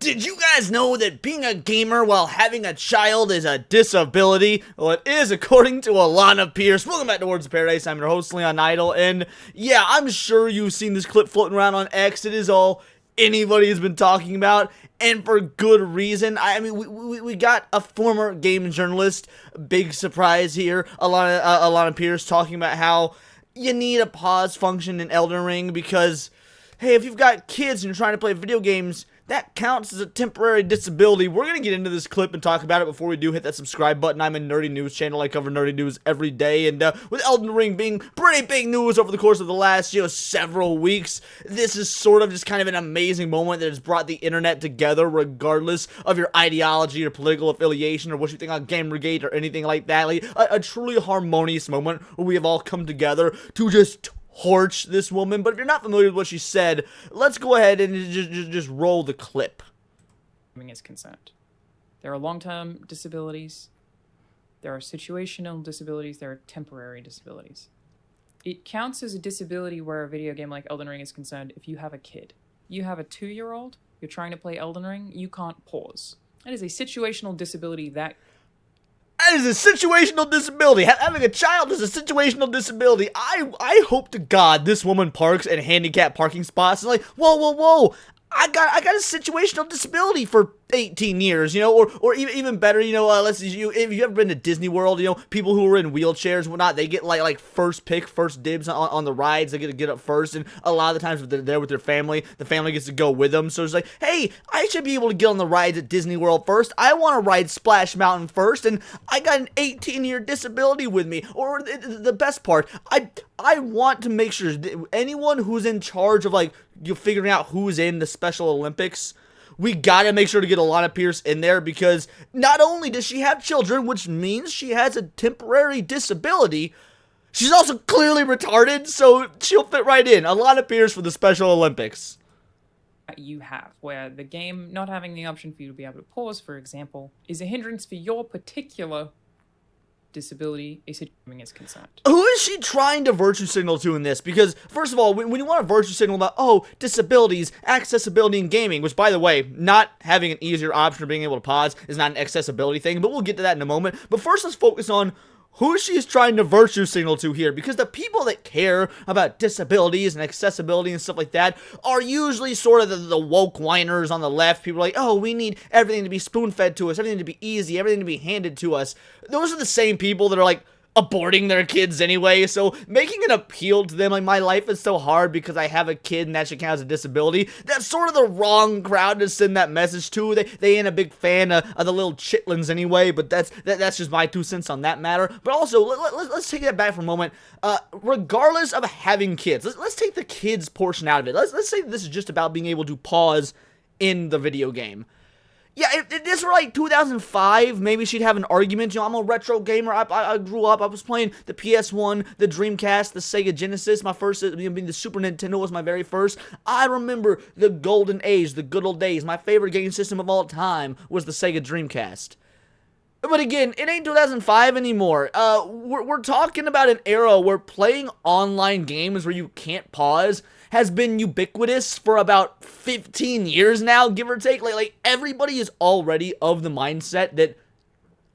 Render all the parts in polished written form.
Did you guys know that being a gamer while having a child is a disability? Well, it is, according to Alanah Pearce. Welcome back to Words of Paradise. I'm your host, Leon Idle, and yeah, I'm sure you've seen this clip floating around on X. It is all anybody has been talking about, and for good reason. I mean, we got a former game journalist, big surprise here, Alanah Pearce, talking about how you need a pause function in Elden Ring because, hey, if you've got kids and you're trying to play video games, that counts as a temporary disability. We're going to get into this clip and talk about it. Before we do, hit that subscribe button. I'm a nerdy news channel. I cover nerdy news every day. And with Elden Ring being pretty big news over the course of the last, several weeks, this is sort of just kind of an amazing moment that has brought the internet together, regardless of your ideology or political affiliation or what you think on Gamergate or anything like that. Like a truly harmonious moment where we have all come together to just torch this woman. But if you're not familiar with what she said, let's go ahead and just roll the clip. Is consent. There are long-term disabilities, there are situational disabilities, there are temporary disabilities. It counts as a disability where a video game like Elden Ring is concerned if you have a kid. You have a 2-year-old, you're trying to play Elden Ring, you can't pause. That is a situational disability that is a situational disability. Having a child is a situational disability. I hope to God this woman parks in handicapped parking spots and like, whoa. I got a situational disability for 18 years, or even better, let's see, if you've ever been to Disney World, people who are in wheelchairs and whatnot, they get like first pick, first dibs on the rides. They get to get up first, and a lot of the times if they're there with their family, the family gets to go with them. So it's like, hey, I should be able to get on the rides at Disney World first. I want to ride Splash Mountain first, and I got an 18-year disability with me. Or the best part, I want to make sure that anyone who's in charge of you figuring out who's in the Special Olympics, we gotta make sure to get Alanah Pearce in there, because not only does she have children, which means she has a temporary disability, she's also clearly retarded, so she'll fit right in. Alanah Pearce for the Special Olympics. You have, where the game not having the option for you to be able to pause, for example, is a hindrance for your particular disability, a situation is consent. Who is she trying to virtue signal to in this? Because, first of all, when you want to virtue signal about, disabilities, accessibility in gaming, which, by the way, not having an easier option of being able to pause is not an accessibility thing, but we'll get to that in a moment. But first, let's focus on who she's trying to virtue signal to here, because the people that care about disabilities and accessibility and stuff like that are usually sort of the woke whiners on the left. People are like, oh, we need everything to be spoon-fed to us, everything to be easy, everything to be handed to us. Those are the same people that are like aborting their kids anyway, so making an appeal to them, like, my life is so hard because I have a kid and that should count as a disability, that's sort of the wrong crowd to send that message to. They ain't a big fan of the little chitlins anyway, but that's just my 2 cents on that matter. But also, let's take that back for a moment. Regardless of having kids, let's take the kids portion out of it. Let's say this is just about being able to pause in the video game. Yeah, if this were like 2005, maybe she'd have an argument. I'm a retro gamer. I grew up. I was playing the PS1, the Dreamcast, the Sega Genesis. My first, the Super Nintendo was my very first. I remember the golden age, the good old days. My favorite game system of all time was the Sega Dreamcast. But again, it ain't 2005 anymore. We're talking about an era where playing online games where you can't pause has been ubiquitous for about 15 years now, give or take. Like everybody is already of the mindset that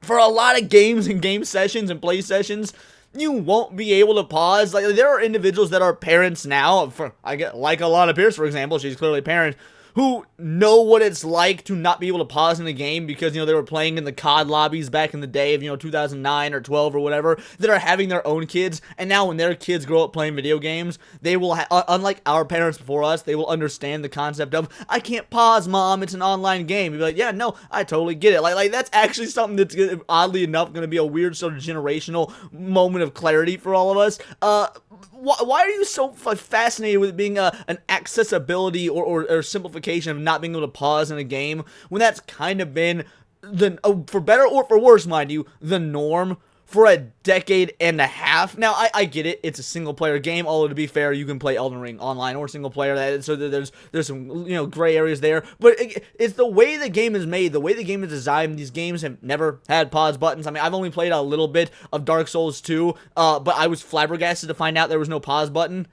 for a lot of games and game sessions and play sessions, you won't be able to pause. Like, there are individuals that are parents now, like Alanah Pearce, for example, she's clearly a parent, who know what it's like to not be able to pause in a game because, they were playing in the COD lobbies back in the day of, 2009 or 12 or whatever, that are having their own kids, and now when their kids grow up playing video games, they will, unlike our parents before us, they will understand the concept of, I can't pause, Mom, it's an online game. You'd be like, yeah, no, I totally get it. Like that's actually something that's, oddly enough, going to be a weird sort of generational moment of clarity for all of us. Why are you so fascinated with it being an accessibility or simplification of not being able to pause in a game when that's kind of been, for better or for worse, mind you, the norm for a decade and a half? Now, I get it. It's a single-player game, although to be fair, you can play Elden Ring online or single-player, so there's some, gray areas there. But it's the way the game is made, the way the game is designed. These games have never had pause buttons. I mean, I've only played a little bit of Dark Souls 2, but I was flabbergasted to find out there was no pause button.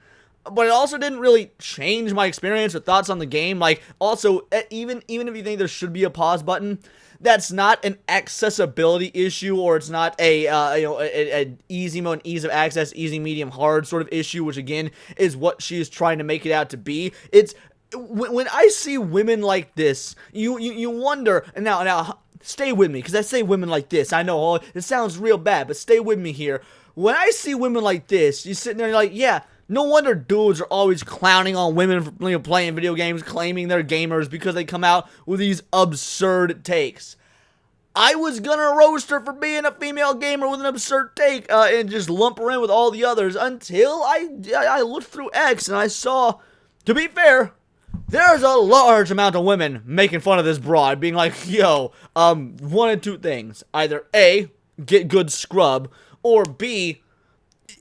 but it also didn't really change my experience or thoughts on the game. Like, also, even if you think there should be a pause button, that's not an accessibility issue, or it's not a an easy mode, ease of access, easy, medium, hard sort of issue, which again is what she is trying to make it out to be. It's when I see women like this, you wonder. And now stay with me, because I say women like this. I know it sounds real bad, but stay with me here. When I see women like this, you're sitting there and you're like, yeah. No wonder dudes are always clowning on women for playing video games, claiming they're gamers, because they come out with these absurd takes. I was gonna roast her for being a female gamer with an absurd take and just lump her in with all the others until I looked through X and I saw, to be fair, there's a large amount of women making fun of this broad, being like, yo, one of two things. Either A, get good scrub, or B,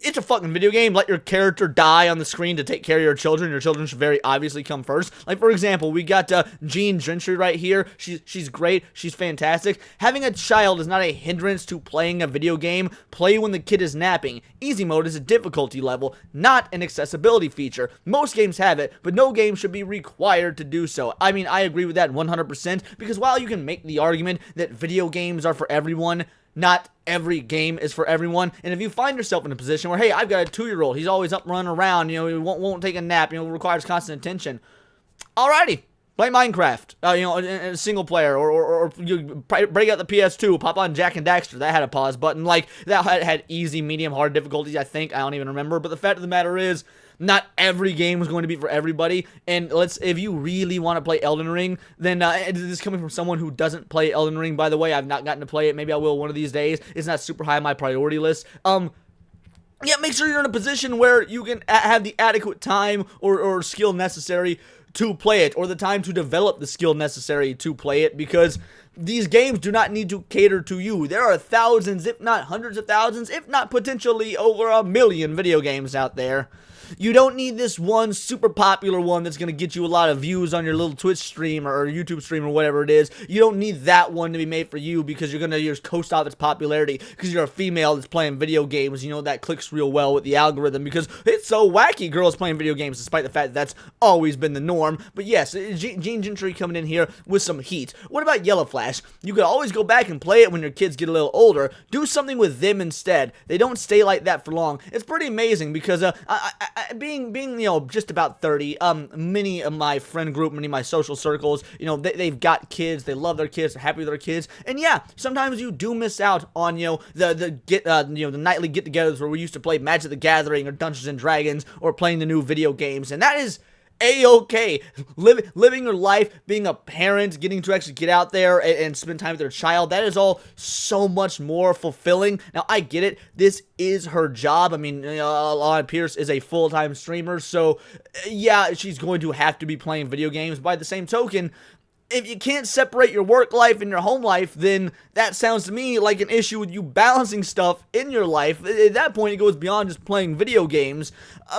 it's a fucking video game. Let your character die on the screen to take care of your children. Your children should very obviously come first. Like, for example, we got Jean Gentry right here. She's great. She's fantastic. Having a child is not a hindrance to playing a video game. Play when the kid is napping. Easy mode is a difficulty level, not an accessibility feature. Most games have it, but no game should be required to do so. I mean, I agree with that 100%, because while you can make the argument that video games are for everyone, not every game is for everyone. And if you find yourself in a position where, hey, I've got a 2-year-old, he's always up running around, he won't take a nap, requires constant attention. Alrighty, play Minecraft, in a single player, or you break out the PS2, pop on Jak and Daxter. That had a pause button. Like, that had easy, medium, hard difficulties, I think. I don't even remember. But the fact of the matter is, not every game is going to be for everybody. And if you really want to play Elden Ring, then this is coming from someone who doesn't play Elden Ring, by the way. I've not gotten to play it. Maybe I will one of these days. It's not super high on my priority list. Yeah, make sure you're in a position where you can have the adequate time or skill necessary to play it, or the time to develop the skill necessary to play it, because these games do not need to cater to you. There are thousands, if not hundreds of thousands, if not potentially over 1 million video games out there. You don't need this one super popular one that's going to get you a lot of views on your little Twitch stream or YouTube stream or whatever it is. You don't need that one to be made for you because you're going to just coast off its popularity because you're a female that's playing video games. That clicks real well with the algorithm because it's so wacky, girls playing video games, despite the fact that that's always been the norm. But yes, Jean Gentry coming in here with some heat. What about Yellow Flash? You could always go back and play it when your kids get a little older. Do something with them instead. They don't stay like that for long. It's pretty amazing because being just about 30, many of my friend group, many of my social circles, they've got kids, they love their kids, they're happy with their kids, and yeah, sometimes you do miss out on the nightly get-togethers where we used to play Magic the Gathering or Dungeons and Dragons or playing the new video games, and that is A-okay. Living your life, being a parent, getting to actually get out there and spend time with their child, that is all so much more fulfilling. Now, I get it. This is her job. I mean, Alanah Pearce is a full-time streamer, so yeah, she's going to have to be playing video games. By the same token, if you can't separate your work life and your home life, then that sounds to me like an issue with you balancing stuff in your life. At that point, it goes beyond just playing video games.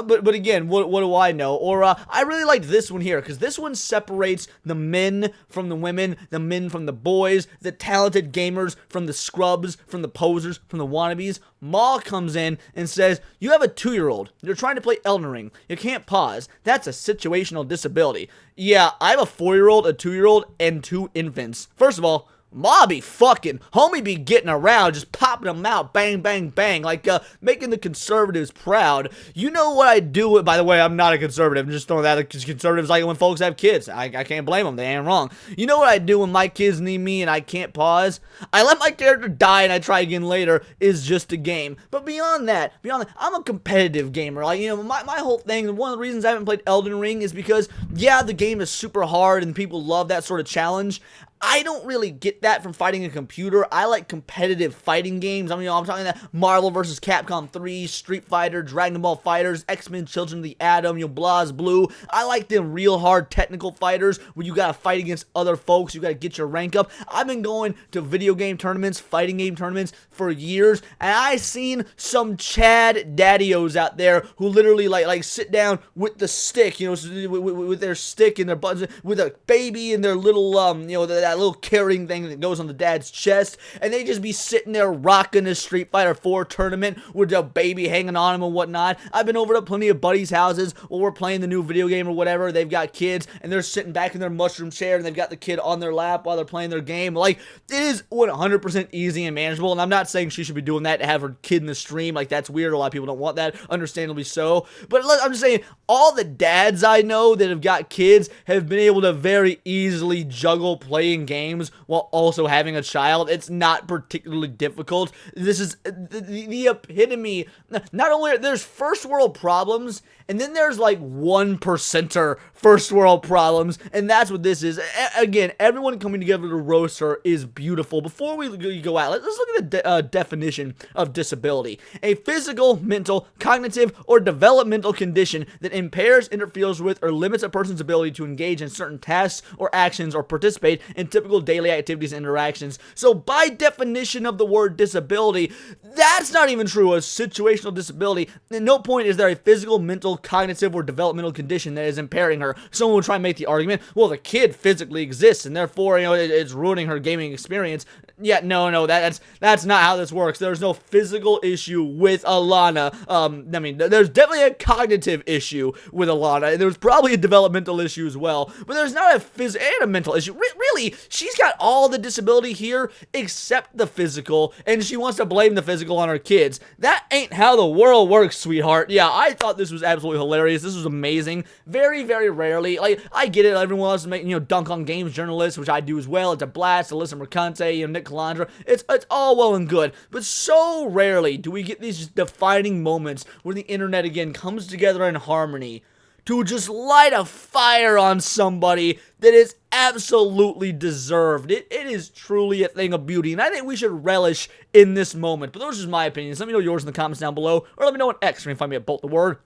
But again, what do I know? Or I really liked this one here, because this one separates the men from the women, the men from the boys, the talented gamers from the scrubs, from the posers, from the wannabes. Ma comes in and says, you have a 2-year-old. You're trying to play Elden Ring. You can't pause. That's a situational disability. Yeah, I have a 4-year-old, a 2-year-old, and 2 infants. First of all, Ma be fucking, homie be getting around, just popping them out, bang, bang, bang, like making the conservatives proud. You know what I do? By the way, I'm not a conservative. I'm just throwing that because conservatives like it when folks have kids. I can't blame them. They ain't wrong. You know what I do when my kids need me and I can't pause? I let my character die and I try again later. Is just a game. But beyond that, I'm a competitive gamer. Like, my whole thing, one of the reasons I haven't played Elden Ring is because, yeah, the game is super hard and people love that sort of challenge. I don't really get that from fighting a computer. I like competitive fighting games. I'm talking that Marvel vs. Capcom 3, Street Fighter, Dragon Ball FighterZ, X-Men, Children of the Atom, Blaz Blue. I like them real hard technical fighters where you gotta fight against other folks. You gotta get your rank up. I've been going to video game tournaments, fighting game tournaments for years, and I've seen some Chad Daddios out there who literally like sit down with the stick, with their stick in their buttons, with a baby in their little that that little carrying thing that goes on the dad's chest, and they just be sitting there rocking a Street Fighter 4 tournament with a baby hanging on him and whatnot. I've been over to plenty of buddies' houses while we're playing the new video game or whatever. They've got kids, and they're sitting back in their mushroom chair, and they've got the kid on their lap while they're playing their game. Like, it is 100% easy and manageable, and I'm not saying she should be doing that to have her kid in the stream. Like, that's weird. A lot of people don't want that, understandably so. But I'm just saying, all the dads I know that have got kids have been able to very easily juggle playing games while also having a child. It's not particularly difficult. This is the epitome. Not only there's first world problems, and then there's like 1%er first world problems, and that's what this is. Again, everyone coming together to roast her is beautiful. Before we go out, let's look at the definition of disability. A physical, mental, cognitive, or developmental condition that impairs, interferes with, or limits a person's ability to engage in certain tasks or actions or participate in typical daily activities and interactions. So by definition of the word disability, that's not even true. A situational disability, at no point is there a physical, mental, cognitive, or developmental condition that is impairing her. Someone will try and make the argument, well, the kid physically exists, and therefore, it's ruining her gaming experience. Yeah, no, that's not how this works. There's no physical issue with Alanah. I mean, there's definitely a cognitive issue with Alanah, and there's probably a developmental issue as well, but there's not a physical and a mental issue. Really, she's got all the disability here except the physical, and she wants to blame the physical on her kids. That ain't how the world works, sweetheart. Yeah, I thought this was absolutely hilarious. This was amazing. Very, very rarely, like, I get it, everyone wants to make, dunk on games journalists, which I do as well. It's a blast. Alyssa Mercante, Nick Calandra. It's all well and good, but so rarely do we get these defining moments where the internet again comes together in harmony to just light a fire on somebody that is absolutely deserved. It is truly a thing of beauty, and I think we should relish in this moment. But those are just my opinions. Let me know yours in the comments down below, or let me know on X, where you can find me at Bolt the Word.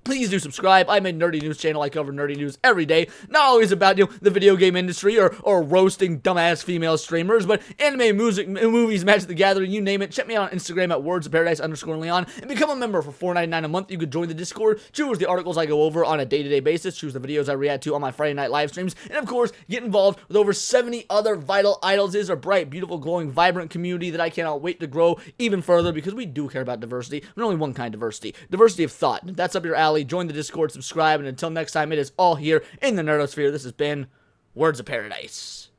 Please do subscribe. I'm a nerdy news channel. I cover nerdy news every day. Not always about, the video game industry or roasting dumbass female streamers, but anime, music, movies, Magic the Gathering, you name it. Check me out on Instagram at wordsofparadise_Leon and become a member for $4.99 a month. You could join the Discord, choose the articles I go over on a day-to-day basis, choose the videos I react to on my Friday night live streams, and of course, get involved with over 70 other vital idols. It is a bright, beautiful, glowing, vibrant community that I cannot wait to grow even further because we do care about diversity, but only one kind of diversity of thought. If that's up your alley, join the Discord, subscribe, and until next time, it is all here in the Nerdosphere. This has been Words of Paradise.